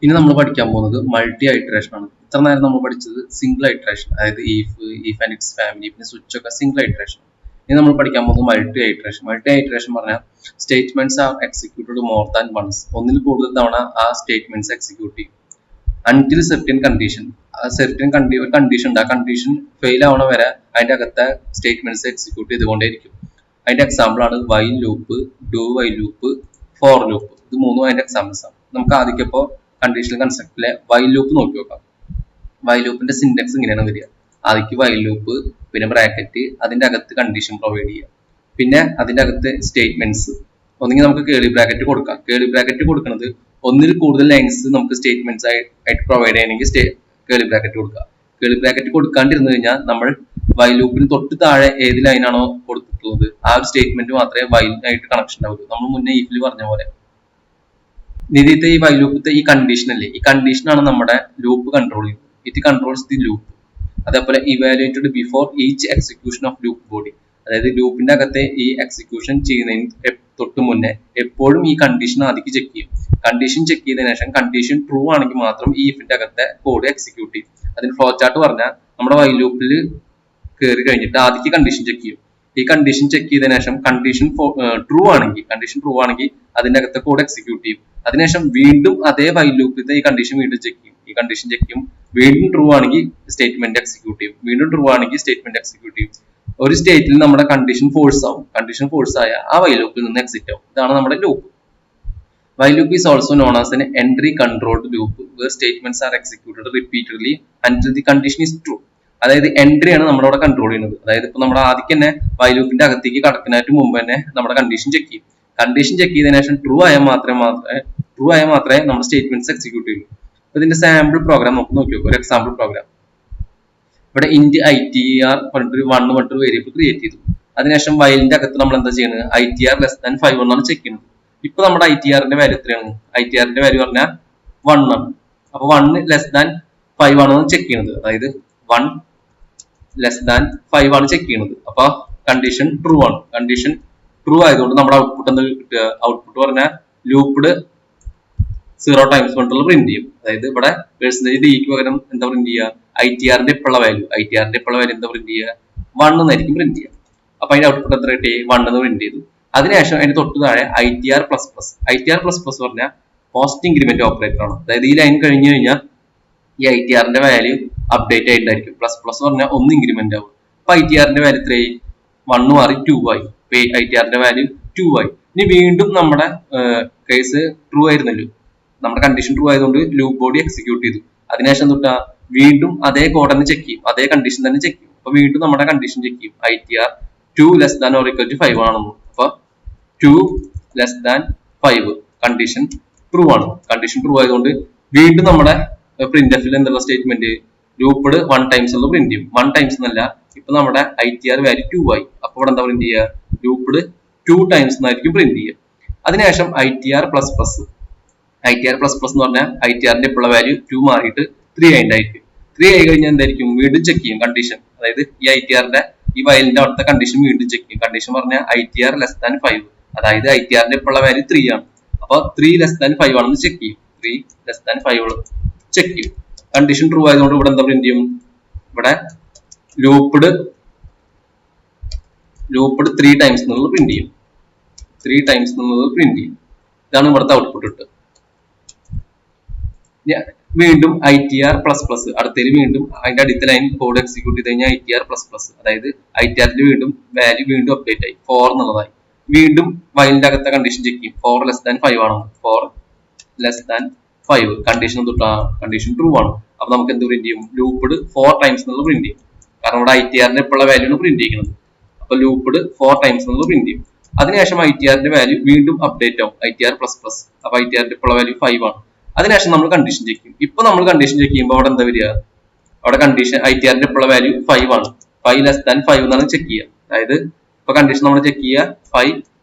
ഇനി നമ്മൾ പഠിക്കാൻ പോകുന്നത് മൾട്ടി ഐറ്ററേഷൻ ആണ്. ഇത്ര നേരം നമ്മൾ പഠിച്ചത് സിംഗിൾ ഐറ്ററേഷൻ, അതായത് if and its family, പിന്നെ സ്വിച്ച് ഒക്കെ സിംഗിൾ ഐറ്ററേഷൻ. ഇനി നമ്മൾ പഠിക്കാൻ പോകുന്നത് മൾട്ടി ഐറ്ററേഷൻ. മൾട്ടി ഐറ്ററേഷൻ പറഞ്ഞാൽ statements are executed more than once, ഒന്നിൽ കൂടുതൽ തവണ ആ സ്റ്റേറ്റ്മെന്റ്സ് എക്സിക്യൂട്ട് ചെയ്യും. അൺടിൽ സെർട്ടൻ കണ്ടീഷൻ, ഒരു കണ്ടീഷൻ ഉണ്ട്, ആ കണ്ടീഷൻ ഫെയിൽ ആവണ വരെ അതിന്റെ അകത്തെ സ്റ്റേറ്റ്മെന്റ്സ് എക്സിക്യൂട്ട് ചെയ്തുകൊണ്ടേയിരിക്കും. അതിന്റെ എക്സാമ്പിൾ ആണ് while loop, do while loop, for loop. ഇത് മൂന്നും അതിന്റെ എക്സാമ്പിൾസ് ആണ്. നമുക്ക് ആദ്യം ഇപ്പോൾ കണ്ടീഷണൽ കൺസ്ട്രക്റ്റിലെ വൈൽ ലൂപ്പ് നോക്കി നോക്കാം. വൈൽ ലൂപ്പിന്റെ സിന്റക്സ് ഇങ്ങനെയാണ് വരിക. ആദ്യം വൈൽ ലൂപ്പ്, പിന്നെ ബ്രാക്കറ്റ്, അതിന്റെ അകത്ത് കണ്ടീഷൻ പ്രൊവൈഡ് ചെയ്യുക, പിന്നെ അതിന്റെ അകത്ത് സ്റ്റേറ്റ്മെന്റ്സ്. ഒന്നെങ്കിൽ നമുക്ക് കേളി ബ്രാക്കറ്റ് കൊടുക്കാം. കേളി ബ്രാക്കറ്റ് കൊടുക്കുന്നത് ഒന്നിൽ കൂടുതൽ ലൈൻസ് നമുക്ക് സ്റ്റേറ്റ്മെന്റ്സ് ആയിട്ട് പ്രൊവൈഡ് ചെയ്യണമെങ്കിൽ കേളി ബ്രാക്കറ്റ് കൊടുക്കുക. കേളി ബ്രാക്കറ്റ് കൊടുക്കാണ്ടിരുന്നു കഴിഞ്ഞാൽ നമ്മൾ വൈൽ ലൂപ്പിന് തൊട്ട് താഴെ ഏത് ലൈനാണോ കൊടുത്തിട്ടുള്ളത് ആ ഒരു സ്റ്റേറ്റ്മെന്റ് മാത്രമേ വൈലിനായിട്ട് കണക്ഷൻ ഉണ്ടാവുള്ളൂ. നമ്മൾ മുന്നേ ഈഫിൽ പറഞ്ഞ പോലെ നിധിത്തെ ഈ വൈൽ ലൂപ്പത്തെ ഈ കണ്ടീഷൻ അല്ലേ, ഈ കണ്ടീഷനാണ് നമ്മുടെ ലൂപ്പ് കൺട്രോൾ ചെയ്യുന്നത്. It controls the loop. അതേപോലെ evaluated before each execution of loop body, അതായത് ലൂപ്പിന്റെ അകത്തെ ഈ എക്സിക്യൂഷൻ ചെയ്യുന്നതിന് തൊട്ട് മുന്നേ എപ്പോഴും ഈ കണ്ടീഷൻ ആദ്യം ചെക്ക് ചെയ്യും. കണ്ടീഷൻ ചെക്ക് ചെയ്തതിനു ശേഷം കണ്ടീഷൻ ട്രൂ ആണെങ്കിൽ മാത്രം ഈ ഇഫിന്റെ അകത്തെ കോഡ് എക്സിക്യൂട്ട് ചെയ്യും. അതിന് ഫ്ലോ ചാർട്ട് പറഞ്ഞാൽ നമ്മുടെ വൈൽ ലൂപ്പിൽ കയറി കഴിഞ്ഞിട്ട് ആദ്യം കണ്ടീഷൻ ചെക്ക് ചെയ്യും. ഈ കണ്ടീഷൻ ചെക്ക് ചെയ്തതിനു ശേഷം കണ്ടീഷൻ ട്രൂ ആണെങ്കിൽ അതിന്റെ അകത്തെ കോഡ് എക്സിക്യൂട്ട് ചെയ്യും. അതിനുശേഷം വീണ്ടും അതേ വൈൽ ലൂപ്പിലത്തെ ഈ കണ്ടീഷൻ വീണ്ടും ചെക്ക് ചെയ്യും. ഈ കണ്ടീഷൻ ചെക്ക് ചെയ്യും, വീണ്ടും ട്രൂ ആണെങ്കിൽ സ്റ്റേറ്റ്മെന്റ് എക്സിക്യൂട്ട് ചെയ്യും, വീണ്ടും ട്രൂ ആണെങ്കിൽ സ്റ്റേറ്റ്മെന്റ് എക്സിക്യൂട്ട് ചെയ്യും. ഒരു സ്റ്റേറ്റിൽ നമ്മുടെ കണ്ടീഷൻ ഫോഴ്സ് ആവും. കണ്ടീഷൻ ഫോഴ്സ് ആയ ആ വൈൽ ലൂപ്പിൽ നിന്ന് എക്സിറ്റ് ആവും. ഇതാണ് നമ്മുടെ loop. While loop is also known as an entry controlled loop where statements are executed repeatedly until the condition is true. അതായത് എൻട്രി ആണ് നമ്മളവിടെ കൺട്രോൾ ചെയ്യുന്നത്. അതായത് ഇപ്പൊ നമ്മുടെ ആദ്യം തന്നെ വൈൽ ലൂപ്പിന്റെ അകത്തേക്ക് കടക്കുന്നതിന് മുമ്പ് തന്നെ നമ്മുടെ കണ്ടീഷൻ ചെക്ക് ചെയ്യും. കണ്ടീഷൻ ചെക്ക് ചെയ്തതിനു ശേഷം ട്രൂ ആയാൽ മാത്രമേ നമ്മുടെ സ്റ്റേറ്റ്മെന്റ്സ് എക്സിക്യൂട്ട് ചെയ്യൂ. ഇതിന്റെ സാമ്പിൾ പ്രോഗ്രാം നമുക്ക് നോക്കി നോക്കാം. ഒരു എക്സാമ്പിൾ പ്രോഗ്രാം ഇവിടെ ഇന്റ് ITR പറഞ്ഞിട്ട് 1 പറഞ്ഞിട്ട് വേരിയബിൾ ക്രിയേറ്റ് ചെയ്തു. അതിനുശേഷം വൈലിന്റെ അകത്ത് നമ്മൾ എന്താ ചെയ്യുന്നത്, ITR less than 5 എന്നാണ് ചെക്ക് ചെയ്യുന്നത്. ഇപ്പൊ നമ്മുടെ ITRന്റെ വാല്യൂ എത്രയാണ്? ITRന്റെ വാല്യൂ പറഞ്ഞാൽ 1 ആണ്. അപ്പൊ 1 ലെസ് ദാൻ 5 ആണെന്ന് ചെക്ക് ചെയ്യുന്നത്. അതായത് 1 ലെസ് ദാൻ 5 ആണ് ചെക്ക് ചെയ്യുന്നത്. അപ്പൊ കണ്ടീഷൻ ട്രൂ ആണ്. കണ്ടീഷൻ ട്രൂ ആയതുകൊണ്ട് നമ്മുടെ ഔട്ട്പുട്ട് എന്താ കിട്ടുക? ഔട്ട്പുട്ട് പറഞ്ഞാൽ ലൂപ്പ്ഡ് 0 ടൈംസ് കൊണ്ടുള്ള പ്രിന്റ് ചെയ്യും. അതായത് ഇവിടെ %d പകരം എന്താ പ്രിന്റ് ചെയ്യുക? ITRന്റെ ഇപ്പോഴുള്ള വാല്യൂ എന്താ പ്രിന്റ് ചെയ്യുക? 1 എന്നായിരിക്കും പ്രിന്റ് ചെയ്യുക. അപ്പൊ അതിന്റെ ഔട്ട്പുട്ട് എത്ര കിട്ടി? 1 എന്ന് പ്രിന്റ് ചെയ്തു. അതിനുശേഷം അതിന് തൊട്ട് താഴെ ITR++. ITR++ പറഞ്ഞാൽ പോസ്റ്റ് ഇൻക്രിമെന്റ് ഓപ്പറേറ്റർ ആണ്. അതായത് ഈ ലൈൻ കഴിഞ്ഞു കഴിഞ്ഞാൽ ഈ ITRന്റെ വാല്യൂ അപ്ഡേറ്റ് ആയിട്ടുണ്ടായിരിക്കും. പ്ലസ് പറഞ്ഞാൽ 1 ഇൻക്രിമെന്റ് ആവും. അപ്പൊ ITRന്റെ വാല്യൂ എത്രയായി? 1 മാറി 2 ആയി. ITRന്റെ വാല്യൂ 2 ആയി. ഇനി വീണ്ടും നമ്മുടെ കേസ് ട്രൂ ആയിരുന്നല്ലോ, നമ്മുടെ കണ്ടീഷൻ ട്രൂ ആയതുകൊണ്ട് ലൂപ്പ് ബോഡി എക്സിക്യൂട്ട് ചെയ്തു. അതിനുശേഷം തൊട്ടാ വീണ്ടും അതേ കോഡ് തന്നെ ചെക്ക് ചെയ്യും, അതേ കണ്ടീഷൻ തന്നെ ചെക്ക് ചെയ്യും. അപ്പൊ വീണ്ടും നമ്മുടെ കണ്ടീഷൻ ചെക്ക് ചെയ്യും, ITR 2 less than or equal to 5 ആണെന്ന്. അപ്പൊ 2 ലെസ് ദാൻ 5 കണ്ടീഷൻ ട്രൂ ആണ്. കണ്ടീഷൻ ട്രൂ ആയതുകൊണ്ട് വീണ്ടും നമ്മുടെ പ്രിന്റ്എഫിൽ എന്നുള്ള സ്റ്റേറ്റ്മെന്റ് ലൂപ്പ്ഡ് 1 ടൈംസ് ഉള്ള പ്രിന്റ് ചെയ്യും. 1 ടൈംസ് എന്നല്ല, ഇപ്പൊ നമ്മുടെ ITR വാല്യൂ 2 ആയി. അപ്പൊ ഇവിടെ എന്താ പ്രിന്റ് ചെയ്യുക? ലൂപ്പ്ഡ് 2 ടൈംസ് എന്നായിരിക്കും പ്രിന്റ് ചെയ്യുക. അതിനുശേഷം ITR++. എന്ന് പറഞ്ഞാൽ ITRന്റെ ഇപ്പോഴുള്ള വാല്യൂ 2 മാറിയിട്ട് 3 ആയിട്ടുണ്ടായിരിക്കും. 3 ആയി കഴിഞ്ഞാൽ എന്തായിരിക്കും? വീണ്ടും ചെക്ക് ചെയ്യും കണ്ടീഷൻ. അതായത് ഈ ITRന്റെ ഈ വയലിന്റെ അവിടുത്തെ കണ്ടീഷൻ വീണ്ടും ചെക്ക് ചെയ്യും. കണ്ടീഷൻ പറഞ്ഞാൽ ITR ലെസ് ദാൻ 5, അതായത് ITRന്റെ ഇപ്പോഴുള്ള വാല്യൂ 3 ആണ്. അപ്പൊ 3 ലെസ് ദാൻ 5 ആണെന്ന് ചെക്ക് ചെയ്യും. 3 ലെസ് ദാൻ 5 ചെക്ക് ചെയ്യും. കണ്ടീഷൻ ട്രൂ ആയതുകൊണ്ട് ഇവിടെ എന്താ പ്രിന്റ് ചെയ്യും? ഇവിടെ ലൂപ്പ്ഡ് 3 ടൈംസ് എന്നുള്ളത് പ്രിന്റ് ചെയ്യും. 3 ടൈംസ് എന്നുള്ളത് പ്രിന്റ് ചെയ്യും. ഇതാണ് ഇവിടുത്തെ ഔട്ട്പുട്ട് ഇട്ട്. വീണ്ടും ITR++. അടുത്തതിൽ വീണ്ടും അതിന്റെ അടുത്ത ലൈൻ കോഡ് എക്സിക്യൂട്ട് ചെയ്ത് കഴിഞ്ഞാൽ ITR++. അതായത് ITRന്റെ വീണ്ടും വാല്യൂ വീണ്ടും അപ്ഡേറ്റ് ആയി, 4 എന്നുള്ളതായി. വീണ്ടും വൈലിന്റെ അകത്തെ കണ്ടീഷൻ ചെക്ക് ചെയ്യും. 4 ലെസ് ദാൻ 5 ആണോ? 4 ലെസ് ദാൻ 5 കണ്ടീഷൻ തൊട്ടാ കണ്ടീഷൻ ട്രൂ ആണ്. അപ്പൊ നമുക്ക് എന്ത് പ്രിന്റ് ചെയ്യും? ലൂപ്പ്ഡ് 4 ടൈംസ് എന്നുള്ള പ്രിന്റ് ചെയ്യും. കാരണം ഇവിടെ ITRന്റെ ഇപ്പോഴുള്ള വാല്യൂ ആണ് പ്രിന്റ് ചെയ്യുന്നത്. അപ്പൊ ലൂപ്പ്ഡ് 4 ടൈംസ് എന്നുള്ള പ്രിന്റ് ചെയ്യും. അതിനുശേഷം ITRന്റെ വാല്യൂ വീണ്ടും അപ്ഡേറ്റ് ആവും, ITR++. അപ്പൊ ITRന്റെ ഇപ്പോഴുള്ള വാല്യൂ 5 ആണ്. അതിനുശേഷം നമ്മൾ കണ്ടീഷൻ ചെക്ക് ചെയ്യും. ഇപ്പൊ നമ്മൾ കണ്ടീഷൻ ചെക്ക് ചെയ്യുമ്പോൾ അവിടെ എന്താ വരിക? അവിടെ കണ്ടീഷൻ ITRന്റെ ഇപ്പോഴുള്ള വാല്യൂ 5 ആണ്. 5 ലെസ് ദാൻ 5 എന്നാണ് ചെക്ക് ചെയ്യുക. അതായത് ഇപ്പൊ കണ്ടീഷൻ നമ്മൾ ചെക്ക് ചെയ്യുക 5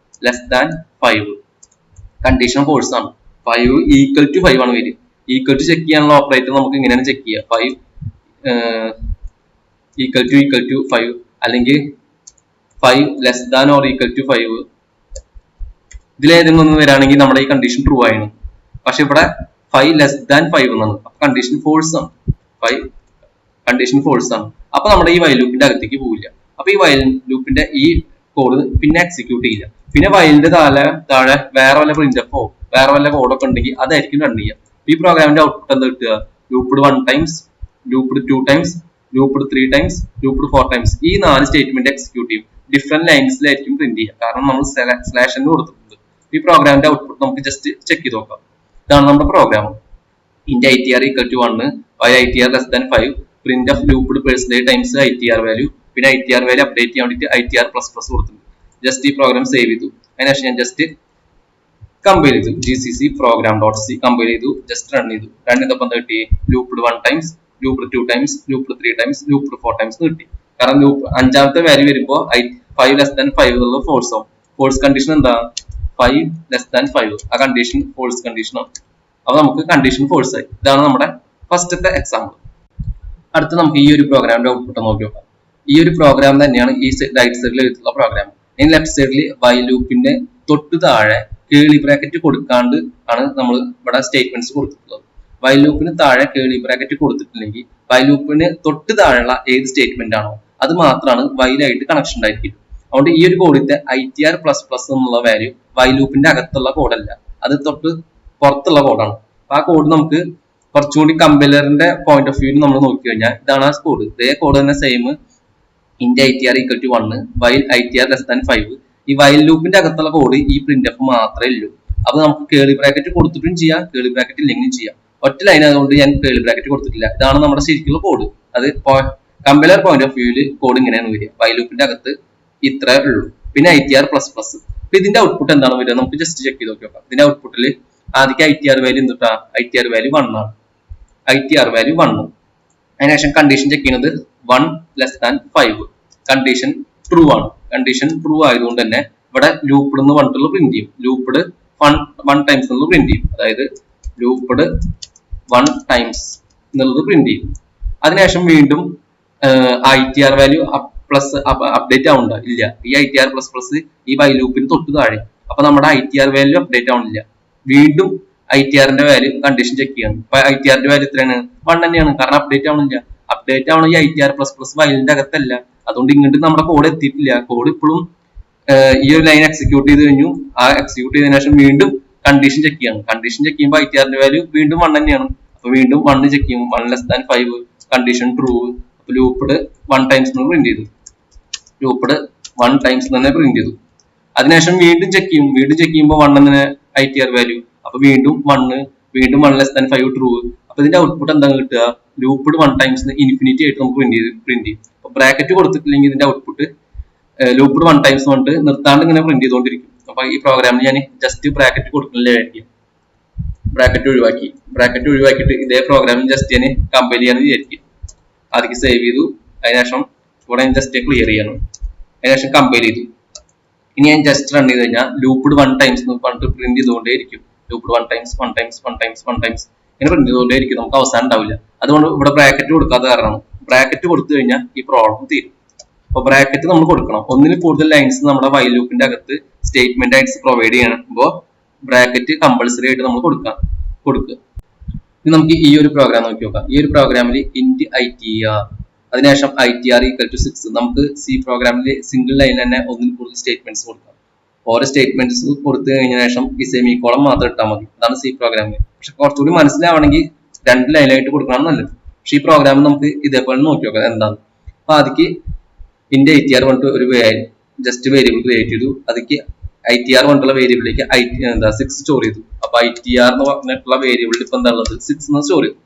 ലെസ് ദാൻ 5. കണ്ടീഷൻ ഫോഴ്സ് ആണ്. 5 ഈക്വൽ ടു 5 ആണ് വരിക. ഈക്വൽ ടു ചെക്ക് ചെയ്യാനുള്ള ഓപ്പറേറ്റർ നമുക്ക് ഇങ്ങനെയാണ് ചെക്ക് ചെയ്യുക. 5 ഈക്വൽ ടു 5 അല്ലെങ്കിൽ 5 less than or equal to 5. ഇതിലേതെങ്കിലും ഒന്ന് വരാണെങ്കിൽ നമ്മുടെ ഈ കണ്ടീഷൻ ട്രൂ ആയിരുന്നു. പക്ഷെ ഇവിടെ 5 ലെസ് ദാൻ 5 എന്നാണ്. അപ്പൊ കണ്ടീഷൻ ഫോൾസ് ആണ്. 5 കണ്ടീഷൻ ഫോൾസ് ആണ്. അപ്പൊ നമ്മുടെ ഈ വൈൽ ലൂപ്പിന്റെ അകത്തേക്ക് പോവില്ല. അപ്പൊ ഈ വൈൽ ലൂപ്പിന്റെ ഈ കോഡ് പിന്നെ എക്സിക്യൂട്ട് ചെയ്യില്ല. പിന്നെ വൈലിന്റെ താഴെ വേറെ വല്ല പ്രിന്റപ്പോ വേറെ വല്ല കോഡൊക്കെ ഉണ്ടെങ്കിൽ അതായിരിക്കും റൺ ചെയ്യുക. ഈ പ്രോഗ്രാമിന്റെ ഔട്ട്പുട്ട് എന്താ കിട്ടുക? ലൂപ്പ്ഡ് 1 ടൈംസ്, ലൂപ്പ്ഡ് 2 ടൈംസ്, ലൂപ്പ്ഡ് 3 ടൈംസ്, ലൂപ്പ്ഡ് 4 ടൈംസ്. ഈ 4 സ്റ്റേറ്റ്മെന്റ് എക്സിക്യൂട്ട് ചെയ്യും. ഡിഫറെന്റ് ലൈൻസിലായിരിക്കും പ്രിന്റ് ചെയ്യുക. കാരണം നമ്മൾ സ്ലാഷ് എന്ന് കൊടുത്തിട്ടുണ്ട്. ഈ പ്രോഗ്രാമിന്റെ ഔട്ട്പുട്ട് നമുക്ക് ജസ്റ്റ് ചെക്ക് ചെയ്ത് നോക്കാം. ഇതാണ് നമ്മുടെ programme. int ITR equal to 1, while ITR less than 5, printf looped percentage times ITR value. പിന്നെ ITR വാല്യൂ അപ്ഡേറ്റ് ചെയ്യാൻ വേണ്ടിയിട്ട് ITR++ കൊടുത്തിട്ടുണ്ട്. ജസ്റ്റ് ഈ പ്രോഗ്രാം സേവ് ചെയ്തു. അതിനുശേഷം ഞാൻ ജസ്റ്റ് കമ്പൈൽ ചെയ്തു. GCC program.c കമ്പൈൽ ചെയ്തു. ജസ്റ്റ് റൺ ചെയ്തു. റൺ ചെയ്തപ്പോൾ എന്താ കിട്ടി? ലൂപ്പ്ഡ് 1 ടൈംസ്, ലൂപ്പ്ഡ് 2 ടൈംസ്, ലൂപ്പ്ഡ് 3 ടൈംസ്, ലൂപ്പ്ഡ് 4 ടൈംസ് കിട്ടി. കാരണം ലൂപ്പ് അഞ്ചാമത്തെ വാല്യൂ വരുമ്പോൾ 5 ലെസ് ദാൻ 5 എന്നുള്ളത് ഫോൾസ് ആവും. ഫോൾസ് കണ്ടീഷൻ എന്താ? 5 ലെസ് ദാൻ 5. ആ കണ്ടീഷൻ ഫോൾസ് കണ്ടീഷനാണ്. അപ്പൊ നമുക്ക് കണ്ടീഷൻ ഫോൾസ് ആയി. ഇതാണ് നമ്മുടെ ഫസ്റ്റത്തെ എക്സാമ്പിൾ. അടുത്ത് നമുക്ക് ഈ ഒരു പ്രോഗ്രാമിന്റെ ഔട്ട്പുട്ട് നോക്കി നോക്കാം. ഈ ഒരു പ്രോഗ്രാം തന്നെയാണ് ഈ റൈറ്റ് സൈഡിൽ എഴുതിയിട്ടുള്ള പ്രോഗ്രാം. ഈ ലെഫ്റ്റ് സൈഡിൽ വൈൽ ലൂപ്പിന്റെ തൊട്ട് താഴെ കേളി ബ്രാക്കറ്റ് കൊടുക്കാണ്ട് ആണ് നമ്മൾ ഇവിടെ സ്റ്റേറ്റ്മെന്റ്സ് കൊടുത്തിട്ടുള്ളത്. വൈൽ ലൂപ്പിന് താഴെ കേളി ബ്രാക്കറ്റ് കൊടുത്തിട്ടില്ലെങ്കിൽ വൈൽ ലൂപ്പിന് തൊട്ട് താഴെയുള്ള ഏത് സ്റ്റേറ്റ്മെന്റ് ആണോ അത് മാത്രമാണ് വൈലായിട്ട് കണക്ഷൻ ഉണ്ടായിരിക്കും. അതുകൊണ്ട് ഈ ഒരു കോഡിന്റെ ITR++ എന്നുള്ള വാല്യൂ വൈൽ ലൂപ്പിന്റെ അകത്തുള്ള കോഡല്ല, അത് തൊട്ട് പുറത്തുള്ള കോഡാണ്. അപ്പൊ ആ കോഡ് നമുക്ക് കുറച്ചുകൂടി കമ്പൈലറിന്റെ പോയിന്റ് ഓഫ് വ്യൂ നമ്മൾ നോക്കി കഴിഞ്ഞാൽ ഇതാണ് ആ കോഡ്. ഇതേ കോഡ് തന്നെ same int ITR equal to 1 while ITR less than 5. ഈ വൈൽ ലൂപ്പിന്റെ അകത്തുള്ള കോഡ് ഈ printf മാത്രമേ ഉള്ളൂ. അപ്പൊ നമുക്ക് കേളി ബ്രാക്കറ്റ് കൊടുത്തിട്ടും ചെയ്യാം, കേളി ബ്രാക്കറ്റ് ഇല്ലെങ്കിലും ചെയ്യാം. ഒറ്റ ലൈൻ ആയതുകൊണ്ട് ഞാൻ കേളി ബ്രാക്കറ്റ് കൊടുത്തിട്ടില്ല. ഇതാണ് നമ്മുടെ ശരിക്കുള്ള കോഡ്. അത് കമ്പൈലർ പോയിന്റ് ഓഫ് വ്യൂവിൽ കോഡ് ഇങ്ങനെയാണ് വരിക. വൈൽ ലൂപ്പിന്റെ അകത്ത് ഇത്രേ ഉള്ളൂ. പിന്നെ ITR++. അപ്പൊ ഇതിന്റെ ഔട്ട്പുട്ട് എന്താണ് വരിക? നമുക്ക് ജസ്റ്റ് ചെക്ക് ചെയ്ത് നോക്കാം. ഇതിന്റെ ഔട്ട്പുട്ടിൽ ആദ്യം ITR വാല്യൂ എന്തുട്ടാ? ITR വാല്യൂ 1 ആണ്. ITR value 1. അതിനുശേഷം കണ്ടീഷൻ ചെക്ക് ചെയ്യുന്നത് 1 ലെസ് ദാൻ 5. കണ്ടീഷൻ ട്രൂ ആണ്. കണ്ടീഷൻ ട്രൂ ആയതുകൊണ്ട് തന്നെ ഇവിടെ ലൂപ്പ്ഡ് എന്ന് പറഞ്ഞിട്ടുള്ള പ്രിന്റ് ചെയ്യും. ലൂപ്പ്ഡ് 1 ടൈംസ് എന്നുള്ളത് പ്രിന്റ് ചെയ്യും. അതായത് ലൂപ്പ്ഡ് 1 ടൈംസ് എന്നുള്ളത് പ്രിന്റ് ചെയ്യും. അതിനുശേഷം വീണ്ടും ITR വാല്യൂ പ്ലസ് അപ്ഡേറ്റ് ആവുന്നുണ്ടോ? ഇല്ല. ഈ ITR++ ഈ വൈൽ ലൂപ്പിന് തൊട്ട് താഴെ. അപ്പൊ നമ്മുടെ ITR വാല്യൂ അപ്ഡേറ്റ് ആവുന്നില്ല. വീണ്ടും ITRന്റെ വാല്യൂ കണ്ടീഷൻ ചെക്ക് ചെയ്യണം. അപ്പൊ ITRന്റെ വാല്യൂ എത്രയാണ്? 1 തന്നെയാണ്. കാരണം അപ്ഡേറ്റ് ആവണില്ല. അപ്ഡേറ്റ് ആവണ ഈ ITR++ വൈലിന്റെ അകത്തല്ല. അതുകൊണ്ട് ഇങ്ങോട്ട് നമ്മുടെ കോഡ് എത്തിയിട്ടില്ല. കോഡ് ഇപ്പോഴും ഈ ഒരു ലൈൻ എക്സിക്യൂട്ട് ചെയ്ത് കഴിഞ്ഞു. ആ എക്സിക്യൂട്ട് ചെയ്തതിനു ശേഷം വീണ്ടും കണ്ടീഷൻ ചെക്ക് ചെയ്യണം. കണ്ടീഷൻ ചെക്ക് ചെയ്യുമ്പോൾ ITRന്റെ വാല്യൂ വീണ്ടും 1 തന്നെയാണ്. അപ്പൊ വീണ്ടും 1 ചെക്ക് ചെയ്യും. 1 ലെസ് ദാൻ 5. Condition true. അപ്പൊ ലൂപ്പ്ഡ് 1 ടൈംസ് പ്രിന്റ് ചെയ്തു. ലൂപ്പ്ഡ് 1 ടൈംസ് തന്നെ പ്രിന്റ് ചെയ്തു. അതിനുശേഷം വീണ്ടും ചെക്ക് ചെയ്യും. വീണ്ടും ചെക്ക് ചെയ്യുമ്പോൾ 1 തന്നെ ITR വാല്യൂ. അപ്പൊ വീണ്ടും 1 ലെസ് ദാൻ 5 ട്രൂ. അപ്പൊ ഇതിന്റെ ഔട്ട്പുട്ട് എന്താ കിട്ടുക? ലൂപ്പ്ഡ് 1 ടൈംസ് ഇൻഫിനിറ്റി ആയിട്ട് നമുക്ക് പ്രിന്റ് ചെയ്യും. അപ്പൊ ബ്രാക്കറ്റ് കൊടുത്തിട്ടില്ലെങ്കിൽ ഇതിന്റെ ഔട്ട്പുട്ട് ലൂപ്പ്ഡ് 1 ടൈംസ് കൊണ്ട് നിർത്താണ്ട് ഇങ്ങനെ പ്രിന്റ് ചെയ്തുകൊണ്ടിരിക്കും. അപ്പൊ ഈ പ്രോഗ്രാമിൽ ഞാൻ ജസ്റ്റ് ബ്രാക്കറ്റ് കൊടുക്കുന്നില്ലായിരിക്കും. ബ്രാക്കറ്റ് ഒഴിവാക്കിയിട്ട് ഇതേ പ്രോഗ്രാമിൽ ജസ്റ്റ് ഞാൻ കമ്പൈൽ ചെയ്യാന്ന് വിചാരിക്കും. ആദ്യം സേവ് ചെയ്തു. അതിനുശേഷം ഇവിടെ ജസ്റ്റ് ക്ലിയർ ചെയ്യണം. അതിനുശേഷം കമ്പൈൽ ചെയ്തു. ഇനി ഞാൻ ജസ്റ്റ് റൺ ചെയ്ത് കഴിഞ്ഞാൽ ലൂപ്പ്ഡ് 1 ടൈംസ് എന്ന് പറഞ്ഞിട്ട് പ്രിന്റ് ചെയ്തുകൊണ്ടേ ഇരിക്കും. ലൂപ്പ്ഡ് 1 ടൈംസ് ഇങ്ങനെ പ്രിന്റ് ചെയ്തുകൊണ്ടേ ഇരിക്കും. നമുക്ക് അവസാനം ഉണ്ടാവില്ല. അതുകൊണ്ട് ഇവിടെ ബ്രാക്കറ്റ് കൊടുക്കാത്ത കാരണം ബ്രാക്കറ്റ് കൊടുത്തു കഴിഞ്ഞാൽ ഈ പ്രോബ്ലം തീരും. അപ്പൊ ബ്രാക്കറ്റ് നമ്മൾ കൊടുക്കണം. ഒന്നിൽ കൂടുതൽ ലൈൻസ് നമ്മുടെ വൈൽ ലൂപ്പിന്റെ അകത്ത് സ്റ്റേറ്റ്മെന്റ് ആയിട്ട് പ്രൊവൈഡ് ചെയ്യുമ്പോൾ ബ്രാക്കറ്റ് കമ്പൾസറി ആയിട്ട് നമ്മൾ കൊടുക്കുക. ഇനി നമുക്ക് ഈ ഒരു പ്രോഗ്രാം നോക്കി നോക്കാം. ഈ ഒരു പ്രോഗ്രാമിൽ int ITR, അതിനുശേഷം ITR equal to 6. നമുക്ക് C പ്രോഗ്രാമിൽ സിംഗിൾ ലൈൻ തന്നെ ഒന്നിൽ കൂടുതൽ സ്റ്റേറ്റ്മെന്റ്സ് കൊടുക്കാം. ഓരോ സ്റ്റേറ്റ്മെന്റ്സ് കൊടുത്തു കഴിഞ്ഞ ശേഷം ഈ സെമിക്കോളം മാത്രം ഇട്ടാൽ മതി. അതാണ് C പ്രോഗ്രാമിൽ. പക്ഷെ കുറച്ചുകൂടി മനസ്സിലാവണമെങ്കിൽ 2 ലൈനായിട്ട് കൊടുക്കണം നല്ലത്. പക്ഷെ ഈ പ്രോഗ്രാമിൽ നമുക്ക് ഇതേപോലെ നോക്കി നോക്കാം എന്താണ്. അപ്പൊ അതിക്ക് int ITR പറഞ്ഞിട്ട് ഒരു ജസ്റ്റ് വേരിയബിൾ ക്രിയേറ്റ് ചെയ്തു. അതിക്ക് ITR കൊണ്ടുള്ള വേരിയബിളിലേക്ക് 6 സ്റ്റോർ ചെയ്തു. അപ്പൊ ITR എന്ന് പറഞ്ഞിട്ടുള്ള വേരിയബിളിൽ ഇപ്പൊ എന്താ ഉള്ളത്? 6 എന്ന് സ്റ്റോർ ചെയ്തു.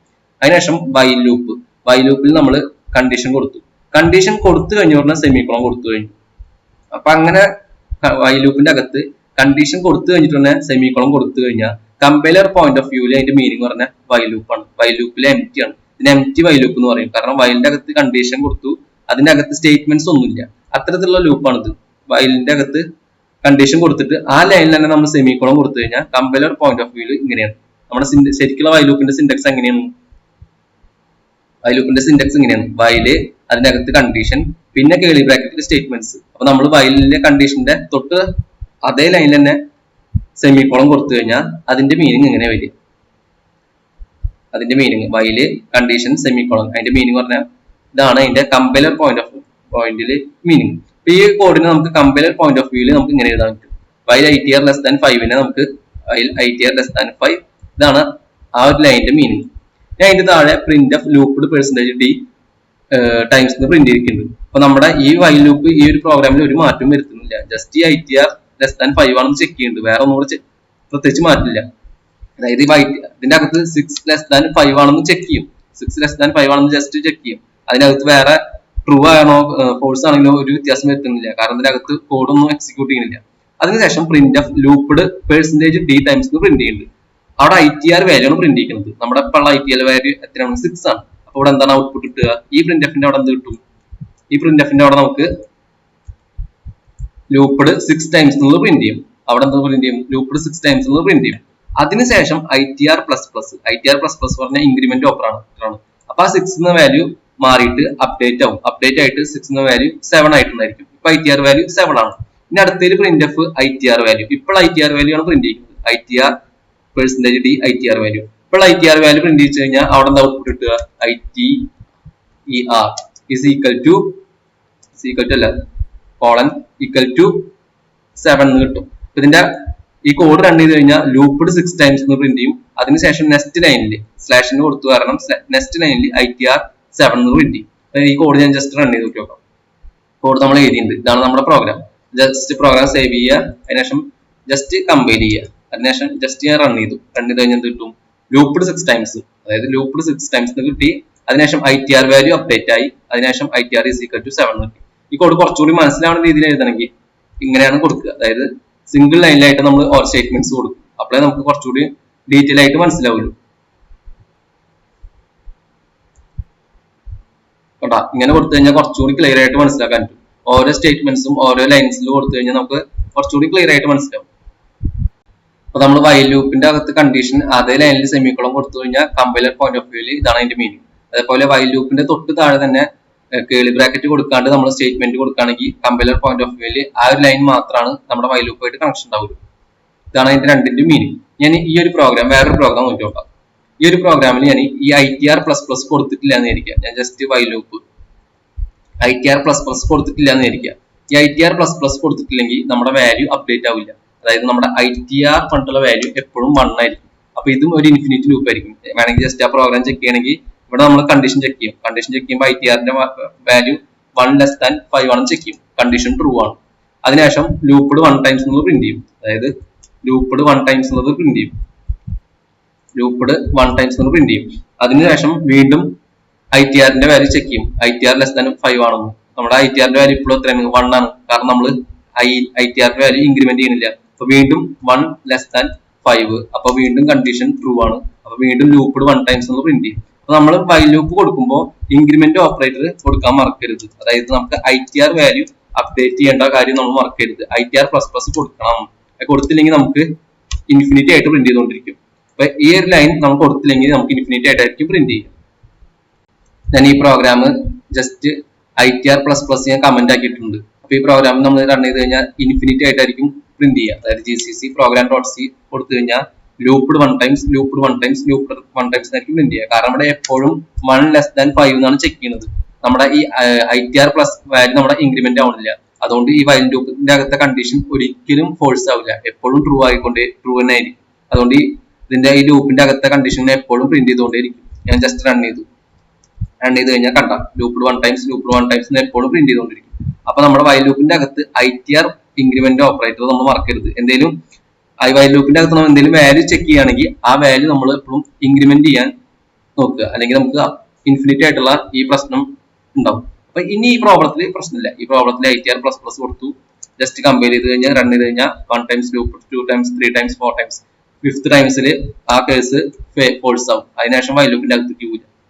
അതിനുശേഷം വൈൽ ലൂപ്പിൽ നമ്മൾ കണ്ടീഷൻ കൊടുത്തു. കണ്ടീഷൻ കൊടുത്തു കഴിഞ്ഞ പറഞ്ഞാൽ സെമിക്കോളം കൊടുത്തു കഴിഞ്ഞു. അപ്പൊ അങ്ങനെ വൈൽ ലൂപ്പിന്റെ അകത്ത് കണ്ടീഷൻ കൊടുത്തു കഴിഞ്ഞിട്ട് തന്നെ സെമിക്കോളം കൊടുത്തു കഴിഞ്ഞാൽ കമ്പൈലർ പോയിന്റ് ഓഫ് വ്യൂവിൽ അതിന്റെ മീനിങ് പറഞ്ഞാൽ വൈൽ ലൂപ്പാണ്. വൈൽ ലൂപ്പിൽ എംറ്റി ആണ്. ഇതിന് എംറ്റി വൈൽ ലൂപ്പ് എന്ന് പറയും. കാരണം വൈലിന്റെ അകത്ത് കണ്ടീഷൻ കൊടുത്തു, അതിന്റെ അകത്ത് സ്റ്റേറ്റ്മെന്റ്സ് ഒന്നുമില്ല. അത്തരത്തിലുള്ള ലൂപ്പാണിത്. വൈലിന്റെ അകത്ത് കണ്ടീഷൻ കൊടുത്തിട്ട് ആ ലൈനിൽ തന്നെ നമ്മൾ സെമിക്കോളം കൊടുത്തു കഴിഞ്ഞാൽ കമ്പൈലർ പോയിന്റ് ഓഫ് വ്യൂവിൽ ഇങ്ങനെയാണ്. നമ്മുടെ ശരിക്കുള്ള വൈൽ ലൂപ്പിന്റെ സിൻഡെക്സ് എങ്ങനെയാണ്? വൈൽ ലൂപ്പിന്റെ സിൻഡെക്സ് ഇങ്ങനെയാണ്. വൈല്, അതിന്റെ അകത്ത് കണ്ടീഷൻ, പിന്നെ കേളി ബ്രാക്കറ്റിൽ സ്റ്റേറ്റ്മെന്റ്സ്. അപ്പൊ നമ്മൾ വൈലിന്റെ കണ്ടീഷന്റെ തൊട്ട് അതേ ലൈനിൽ തന്നെ സെമിക്കോളം കൊടുത്തു കഴിഞ്ഞാൽ അതിന്റെ മീനിങ് ഇങ്ങനെ വരിക. അതിന്റെ മീനിങ് വൈല് കണ്ടീഷൻ സെമിക്കോളൻ അതിന്റെ മീനിങ് പറഞ്ഞാൽ ഇതാണ് അതിന്റെ കമ്പൈലർ പോയിന്റില് മീനിങ്. അപ്പൊ ഈ കോഡിനെ നമുക്ക് കമ്പൈലർ പോയിന്റ് ഓഫ് വ്യൂല് നമുക്ക് ഇങ്ങനെ എഴുതാൻ പറ്റും. വൈൽ ITR ലെസ് ദാൻ 5 നമുക്ക് വൈൽ ITR ലെസ് ദാൻ 5 ഇതാണ് ആ ഒരു ലൈനിന്റെ മീനിങ്. ഞാൻ അതിന്റെ താഴെ print of looped %d times print ചെയ്തിട്ടുണ്ട്. അപ്പൊ നമ്മുടെ ഈ വൈൽ ലൂപ്പ് ഈ ഒരു പ്രോഗ്രാമിൽ ഒരു മാറ്റം വരുത്തുന്നില്ല. ജസ്റ്റ് ഈ ITR ലെസ് ദാൻ 5 ആണെന്ന് ചെക്ക് ചെയ്യുന്നുണ്ട്, വേറെ ഒന്നും കൂടെ പ്രത്യേകിച്ച് മാറ്റില്ല. അതായത് ഇതിന്റെ അകത്ത് 6 ലെസ് ദാൻ 5 ആണെന്ന് ചെക്ക് ചെയ്യും. 6 ലെസ് ദാൻ 5 ആണെന്ന് ജസ്റ്റ് ചെക്ക് ചെയ്യും. അതിനകത്ത് വേറെ ട്രൂ ആണോ ഫോൾസ് ആണെങ്കിലോ ഒരു വ്യത്യാസം വരുത്തുന്നില്ല, കാരണം ഇതിനകത്ത് കോഡൊന്നും എക്സിക്യൂട്ട് ചെയ്യുന്നില്ല. അതിനുശേഷം print of looped %d times print ചെയ്യുന്നുണ്ട്. അവിടെ ITR വാല്യൂ ആണ് പ്രിന്റ് ചെയ്യുന്നത്. നമ്മുടെ ഇപ്പോൾ ITR വാല്യൂ എത്രയാണ്? 6 ആണ്. അപ്പൊ ഇവിടെ എന്താണ് ഔട്ട്പുട്ട് കിട്ടുക? ഈ പ്രിന്റ് എഫിന്റെ അവിടെ എന്ത് കിട്ടും? ഈ പ്രിന്റ് എഫിന്റെ അവിടെ നമുക്ക് ലൂപ്പ്ഡ് 6 ടൈംസ് പ്രിന്റ് ചെയ്യും. അവിടെ എന്താ പ്രിന്റ് ചെയ്യും? ലൂപ്പ്ഡ് 6 ടൈംസ് പ്രിന്റ് ചെയ്യും. അതിനുശേഷം ITR++. ITR++ പറഞ്ഞ ഇൻക്രിമെന്റ് ഓപ്പറാണ്. അപ്പൊ ആ 6 എന്ന വാല്യൂ മാറിയിട്ട് അപ്ഡേറ്റ് ആവും. അപ്ഡേറ്റ് ആയിട്ട് 6 എന്ന വാല്യൂ 7 ആയിട്ടുണ്ടായിരിക്കും. ഇപ്പൊ ITR വാല്യൂ 7 ആണ്. ഇനി അടുത്തതിൽ പ്രിന്റ് എഫ് ITR വാല്യൂ. ഇപ്പോൾ ITR വാല്യൂ ആണ് പ്രിന്റ് ചെയ്യുന്നത്. ITR %d ITR value. ഇപ്പോൾ ITR വാല്യൂ പ്രിന്റ് ചെയ്ത് കഴിഞ്ഞാൽ അവിടെ എന്താ ഔട്ട്പുട്ട് കിട്ടുക? ITER is equal to അല്ല കോളൻ ഈക്വൽ ടു 7 എന്ന് കിട്ടും. ഇതിന്റെ ഈ കോഡ് റൺ ചെയ്ത് കഴിഞ്ഞാൽ ലൂപ്പ്ഡ് 6 ടൈംസ് എന്ന് പ്രിന്റ് ചെയ്യും. അതിനുശേഷം നെക്സ്റ്റ് ലൈനിൽ സ്ലാഷിന് കൊടുത്തു കാരണം നെക്സ്റ്റ് ലൈനിൽ ITR 7 എന്ന് പ്രിന്റ് ചെയ്യും. ഈ കോഡ് ഞാൻ ജസ്റ്റ് റൺ ചെയ്ത് നോക്കാം. കോഡ് നമ്മൾ എഴുതിയിട്ടുണ്ട്. ഇതാണ് നമ്മുടെ പ്രോഗ്രാം. ജസ്റ്റ് പ്രോഗ്രാം സേവ് ചെയ്യുക, അതിനുശേഷം ജസ്റ്റ് കമ്പൈൽ ചെയ്യുക, അതിനുശേഷം ജസ്റ്റ് ഞാൻ റൺ ചെയ്തു കഴിഞ്ഞാൽ എന്ത് കിട്ടും? ലൂപ്പ്ഡ് 6 ടൈംസ്, അതായത് ലൂപ്പ്ഡ് 6 ടൈംസ് കിട്ടി. അതിനുശേഷം ITR വാല്യൂ അപ്ഡേറ്റ് ആയി. അതിനുശേഷം ITR is equal to 7 കിട്ടി. ഈ കോഡ് കുറച്ചുകൂടി മനസ്സിലാവുന്ന രീതിയിൽ എഴുതണമെങ്കിൽ ഇങ്ങനെയാണ് കൊടുക്കുക. അതായത് സിംഗിൾ ലൈനിലായിട്ട് നമ്മൾ ഓർ സ്റ്റേറ്റ്മെന്റ്സ് കൊടുക്കും. അപ്പോഴേ നമുക്ക് കുറച്ചുകൂടി ഡീറ്റെയിൽ ആയിട്ട് മനസ്സിലാവുള്ളൂ. കേട്ടാ, ഇങ്ങനെ കൊടുത്തു കഴിഞ്ഞാൽ കുറച്ചുകൂടി ക്ലിയർ ആയിട്ട് മനസ്സിലാക്കാൻ പറ്റും. ഓരോ സ്റ്റേറ്റ്മെന്റ്സും ഓരോ ലൈൻസിലും കൊടുത്തു കഴിഞ്ഞാൽ നമുക്ക് കുറച്ചുകൂടി ക്ലിയർ ആയിട്ട് മനസ്സിലാവും. അപ്പൊ നമ്മൾ വൈൽ ലൂപ്പിന്റെ അകത്ത് കണ്ടീഷൻ അതേ ലൈനിൽ സെമിക്കോളൻ കൊടുത്തു കഴിഞ്ഞാൽ കമ്പൈലർ പോയിന്റ് ഓഫ് വ്യൂല് ഇതാണ് അതിന്റെ മീനിങ്. അതേപോലെ വൈൽ ലൂപ്പിന്റെ തൊട്ട് താഴെ തന്നെ കേളി ബ്രാക്കറ്റ് കൊടുക്കാണ്ട് നമ്മൾ സ്റ്റേറ്റ്മെന്റ് കൊടുക്കുകയാണെങ്കിൽ കമ്പൈലർ പോയിന്റ് ഓഫ് വ്യൂല് ആ ഒരു ലൈൻ മാത്രമാണ് നമ്മുടെ വൈൽ ലൂപ്പായിട്ട് കണക്ഷൻ ഉണ്ടാവുള്ളൂ. ഇതാണ് അതിന്റെ രണ്ടിന്റെ മീനിങ്. ഞാൻ ഈ ഒരു പ്രോഗ്രാം വേറൊരു പ്രോഗ്രാം നോക്കി നോക്കാം. ഈ ഒരു പ്രോഗ്രാമിൽ ഞാൻ ഈ ITR++ കൊടുത്തിട്ടില്ല എന്ന് വിചാരിക്കുക. ഞാൻ ജസ്റ്റ് വൈൽ ലൂപ്പ് ITR++ കൊടുത്തിട്ടില്ല എന്ന് വിചാരിക്കുക. ഈ ITR++ കൊടുത്തിട്ടില്ലെങ്കിൽ നമ്മുടെ വാല്യൂ അപ്ഡേറ്റ് ആവില്ല. അതായത് നമ്മുടെ ITR കണ്ടുള്ള വാല്യൂ എപ്പോഴും 1 ആയിരിക്കും. അപ്പൊ ഇതും ഒരു ഇൻഫിനിറ്റ് ലൂപ്പ് ആയിരിക്കും. വേണമെങ്കിൽ ജസ്റ്റ് ആ പ്രോഗ്രാം ചെക്ക് ചെയ്യണമെങ്കിൽ ഇവിടെ നമ്മൾ കണ്ടീഷൻ ചെക്ക് ചെയ്യും. കണ്ടീഷൻ ചെക്ക് ചെയ്യുമ്പോൾ ITRന്റെ വാല്യൂ 1 ലെസ് ദാൻ 5 ആണെന്ന് ചെക്ക് ചെയ്യും. കണ്ടീഷൻ ട്രൂ ആണ്. അതിനുശേഷം ലൂപ്പ്ഡ് 1 ടൈംസ് എന്നത് പ്രിന്റ് ചെയ്യും. അതായത് ലൂപ്പ്ഡ് 1 ടൈംസ് എന്നത് പ്രിന്റ് ചെയ്യും. ലൂപ്പ്ഡ് 1 ടൈംസ് എന്ന് പ്രിന്റ് ചെയ്യും. അതിനുശേഷം വീണ്ടും ITRന്റെ വാല്യൂ ചെക്ക് ചെയ്യും. ITR ലെസ് ദാൻ 5 ആണെന്ന്. നമ്മുടെ ITRന്റെ വാല്യൂ ഇപ്പോഴും എത്രയാണ്? 1 ആണ്. കാരണം നമ്മൾ ITRന്റെ വാല്യൂ ഇൻക്രിമെന്റ് ചെയ്യുന്നില്ല. അപ്പൊ വീണ്ടും 1 ലെസ് ദാൻ 5. അപ്പൊ വീണ്ടും കണ്ടീഷൻ ട്രൂ ആണ്. അപ്പൊ വീണ്ടും ലൂപ്പ്ഡ് 1 ടൈംസ് എന്ന് പ്രിന്റ് ചെയ്യും. അപ്പൊ നമ്മൾ വൈൽ ലൂപ്പ് കൊടുക്കുമ്പോൾ ഇൻക്രിമെന്റ് ഓപ്പറേറ്റർ കൊടുക്കാൻ മറക്കരുത്. അതായത് നമുക്ക് ITR വാല്യൂ അപ്ഡേറ്റ് ചെയ്യേണ്ട കാര്യം നമ്മൾ മറക്കരുത്. ITR++ കൊടുക്കണം. കൊടുത്തില്ലെങ്കിൽ നമുക്ക് ഇൻഫിനിറ്റി ആയിട്ട് പ്രിന്റ് ചെയ്തുകൊണ്ടിരിക്കും. അപ്പൊ ഈ ഒരു ലൈൻ നമുക്ക് കൊടുത്തില്ലെങ്കിൽ നമുക്ക് ഇൻഫിനിറ്റി ആയിട്ടായിരിക്കും പ്രിന്റ് ചെയ്യുക. ഞാൻ ഈ പ്രോഗ്രാം ജസ്റ്റ് ITR++ ഞാൻ കമന്റ് ആക്കിയിട്ടുണ്ട്. അപ്പൊ ഈ പ്രോഗ്രാം നമ്മൾ റൺ ചെയ്ത് കഴിഞ്ഞാൽ ഇൻഫിനിറ്റി ആയിട്ടായിരിക്കും പ്രിന്റ് ചെയ്യുക. അതായത് GCC program.c കൊടുത്തു കഴിഞ്ഞാൽ ലൂപ്പ്ഡ് 1 ടൈംസ് ലൂപ്പ്ഡ് 1 ടൈംസ് ലൂപ്പ്ഡ് 1 ടൈംസ് ആയിരിക്കും പ്രിന്റ് ചെയ്യുക. കാരണം ഇവിടെ എപ്പോഴും 1 ലെസ് ദാൻ 5 എന്നാണ് ചെക്ക് ചെയ്യുന്നത്. നമ്മുടെ ഈ ITR+ വാല്യൂ നമ്മുടെ ഇൻക്രിമെന്റ് ആവുന്നില്ല. അതുകൊണ്ട് ഈ വൈൽ ലൂപ്പിന്റെ അകത്തെ കണ്ടീഷൻ ഒരിക്കലും ഫോൾസ് ആവില്ല. എപ്പോഴും ട്രൂ തന്നെ ആയിരിക്കും. അതുകൊണ്ട് ഇതിന്റെ ഈ ലൂപ്പിന്റെ അകത്തെ കണ്ടീഷൻ എപ്പോഴും പ്രിന്റ് ചെയ്തുകൊണ്ടേയിരിക്കും. ഞാൻ ജസ്റ്റ് റൺ ചെയ്ത് കഴിഞ്ഞാൽ കണ്ട ലൂപ്പ്ഡ് 1 ടൈംസ് ലൂപ്പ്ഡ് 1 ടൈംസ് എപ്പോഴും പ്രിന്റ് ചെയ്തുകൊണ്ടിരിക്കും. അപ്പൊ നമ്മുടെ വൈൽ ലൂപ്പിന്റെ അകത്ത് ITR ഇൻക്രിമെന്റ് ഓപ്പറേറ്റർ നമ്മൾ മറക്കരുത്. എന്തെങ്കിലും വൈൽ ലൂപ്പിന്റെ അകത്ത് നമ്മൾ എന്തെങ്കിലും വാല്യൂ ചെക്ക് ചെയ്യുകയാണെങ്കിൽ ആ വാല്യൂ നമ്മൾ എപ്പോഴും ഇൻക്രിമെന്റ് ചെയ്യാൻ നോക്കുക. അല്ലെങ്കിൽ നമുക്ക് ഇൻഫിനിറ്റി ആയിട്ടുള്ള ഈ പ്രശ്നം ഉണ്ടാവും. അപ്പൊ ഇനി ഈ പ്രോബ്ലത്തിൽ പ്രശ്നമില്ല. ഈ പ്രോബ്ലത്തിൽ ITR++ കൊടുത്തു, ജസ്റ്റ് കമ്പയർ ചെയ്ത് കഴിഞ്ഞാൽ റൺ ചെയ്ത് കഴിഞ്ഞാൽ 1 times loop 2 times 3 times 4 times 5th ടൈംസിൽ ആ കേസ് ഫോൾസ് ആവും. അതിനുശേഷം വൈൽ ലൂപ്പിന്റെ അകത്ത് ക്യൂവില്ല.